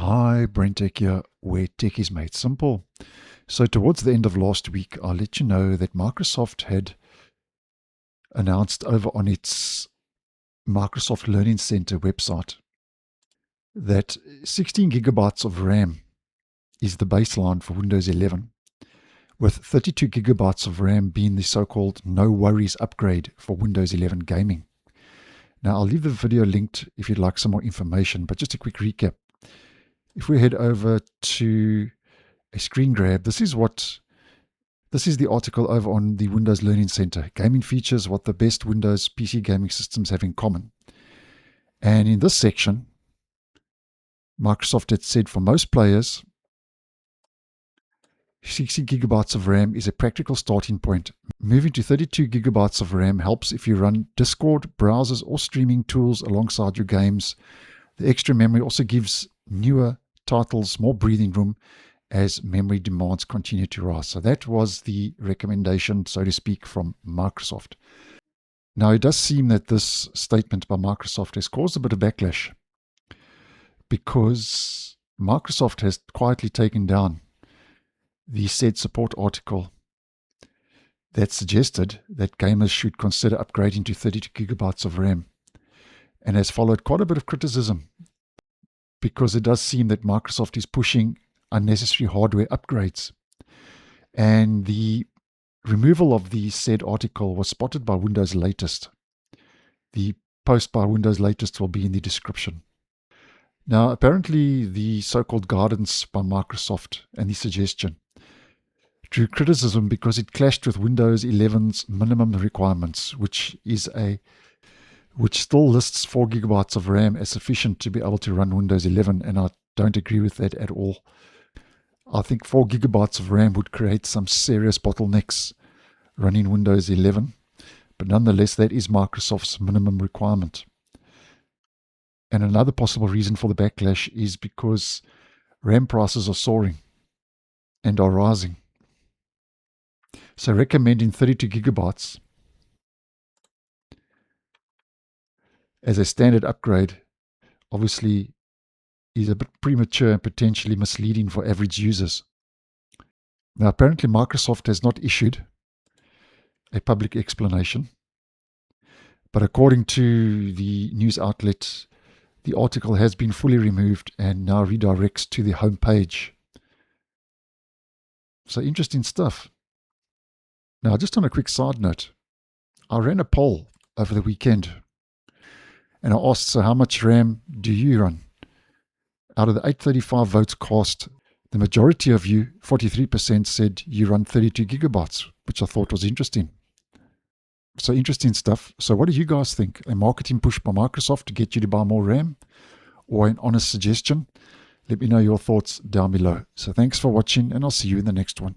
Hi, BrenTech here, where tech is made simple. So towards the end of last week, I'll let you know that Microsoft had announced over on its Microsoft Learning Center website that 16 gigabytes of RAM is the baseline for Windows 11, with 32 gigabytes of RAM being the so-called no worries upgrade for Windows 11 gaming. Now, I'll leave the video linked if you'd like some more information, but just a quick recap. If we head over to a screen grab, this is the article over on the Windows Learning Center. Gaming features, what the best Windows PC gaming systems have in common. And in this section, Microsoft had said for most players, 60 gigabytes of RAM is a practical starting point. Moving to 32 gigabytes of RAM helps if you run Discord, browsers, or streaming tools alongside your games. The extra memory also gives newer titles more breathing room as memory demands continue to rise. So that was the recommendation, so to speak, from Microsoft. Now, it does seem that this statement by Microsoft has caused a bit of backlash because Microsoft has quietly taken down the said support article that suggested that gamers should consider upgrading to 32 gigabytes of RAM, and has followed quite a bit of criticism because it does seem that Microsoft is pushing unnecessary hardware upgrades. And the removal of the said article was spotted by Windows Latest. The post by Windows Latest will be in the description. Now, apparently the so-called guidance by Microsoft and the suggestion drew criticism because it clashed with Windows 11's minimum requirements, which still lists 4 gigabytes of RAM as sufficient to be able to run Windows 11, and I don't agree with that at all. I think 4 gigabytes of RAM would create some serious bottlenecks running Windows 11, but nonetheless, that is Microsoft's minimum requirement. And another possible reason for the backlash is because RAM prices are soaring and are rising. So recommending 32 gigabytes as a standard upgrade obviously is a bit premature and potentially misleading for average users. Now, apparently Microsoft has not issued a public explanation, but according to the news outlet, the article has been fully removed and now redirects to the home page. So interesting stuff. Now, just on a quick side note, I ran a poll over the weekend and I asked, so how much RAM do you run? Out of the 835 votes cast, the majority of you, 43%, said you run 32 gigabytes, which I thought was interesting. So interesting stuff. So what do you guys think? A marketing push by Microsoft to get you to buy more RAM, or an honest suggestion? Let me know your thoughts down below. So thanks for watching, and I'll see you in the next one.